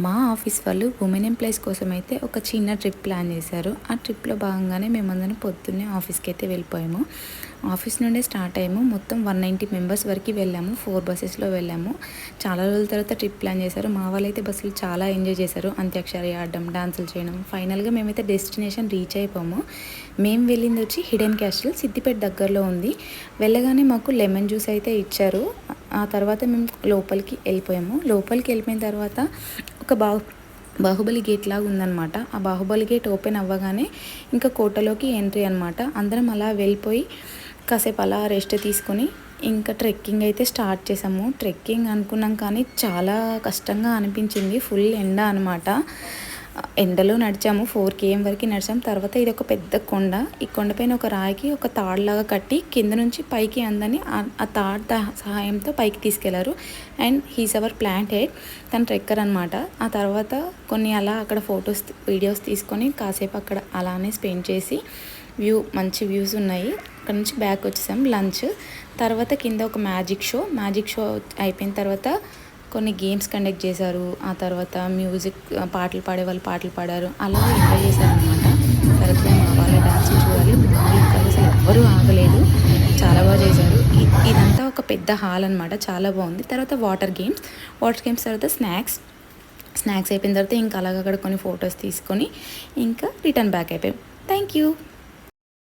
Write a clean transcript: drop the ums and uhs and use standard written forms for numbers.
మా ఆఫీస్ వాళ్ళు women employees కోసం అయితే ఒక చిన్న ట్రిప్ ప్లాన్ చేశారు. ఆ ట్రిప్లో భాగంగానే మేమందరం పొద్దున్నే ఆఫీస్కి అయితే వెళ్ళిపోయాము. ఆఫీస్ నుండే స్టార్ట్ అయ్యాము. మొత్తం 190 మెంబర్స్ వరకు వెళ్ళాము. 4 బస్సెస్లో వెళ్ళాము. చాలా రోజుల తర్వాత ట్రిప్ ప్లాన్ చేశారు. మా వాళ్ళైతే బస్సులు చాలా ఎంజాయ్ చేశారు. అంత్యాక్షరి ఆడడం, డాన్సులు చేయడం. ఫైనల్గా మేమైతే డెస్టినేషన్ రీచ్ అయిపోయాము. మేము వెళ్ళింది వచ్చి హిడెన్ క్యాస్టిల్, సిద్దిపేట దగ్గరలో ఉంది. వెళ్ళగానే మాకు లెమన్ జ్యూస్ అయితే ఇచ్చారు. ఆ తర్వాత మేము లోపలికి వెళ్ళిపోయాము. లోపలికి వెళ్ళిపోయిన తర్వాత ఒక బాహుబలి గేట్ లాగా ఉందన్నమాట. ఆ బాహుబలి గేట్ ఓపెన్ అవ్వగానే ఇంకా కోటలోకి ఎంట్రీ అనమాట. అందరం అలా వెళ్ళిపోయి కాసేపు అలా రెస్ట్ తీసుకొని ఇంకా ట్రెక్కింగ్ అయితే స్టార్ట్ చేసాము. ట్రెక్కింగ్ అనుకున్నాం కానీ చాలా కష్టంగా అనిపించింది. ఫుల్ ఎండ అనమాట. ఎండలో నడిచాము. 4 km వరకు నడిచాము. తర్వాత ఇది ఒక పెద్ద కొండ. ఈ కొండపైన ఒక రాయికి ఒక తాడులాగా కట్టి కింద నుంచి పైకి అందని ఆ తాడు సహాయంతో పైకి తీసుకెళ్లారు. And he's hour plant head, తన ట్రెక్కర్ అనమాట. ఆ తర్వాత కొన్ని అలా అక్కడ ఫొటోస్ వీడియోస్ తీసుకొని కాసేపు అక్కడ అలానే స్పెండ్ చేసి మంచి వ్యూస్ ఉన్నాయి. అక్కడ నుంచి బ్యాక్ వచ్చేసాం. లంచ్ తర్వాత కింద ఒక మ్యాజిక్ షో అయిపోయిన తర్వాత కొన్ని గేమ్స్ కండక్ట్ చేశారు. ఆ తర్వాత మ్యూజిక్ పాటలు పాడే వాళ్ళు పాటలు పాడారు. అలా ఎంజాయ్ చేశారనమాట. తర్వాత మా వాళ్ళ డాన్సులు చూడాలి. మామూలు కాదు, అసలు ఎవ్వరూ ఆగలేదు. చాలా బాగా చేశారు. ఇదంతా ఒక పెద్ద హాల్ అనమాట. చాలా బాగుంది. తర్వాత వాటర్ గేమ్స్ తర్వాత స్నాక్స్ అయిపోయిన తర్వాత ఇంకా అలాగ అక్కడ కొన్ని ఫొటోస్ తీసుకొని ఇంకా రిటర్న్ బ్యాక్ అయిపోయాం. Thank you.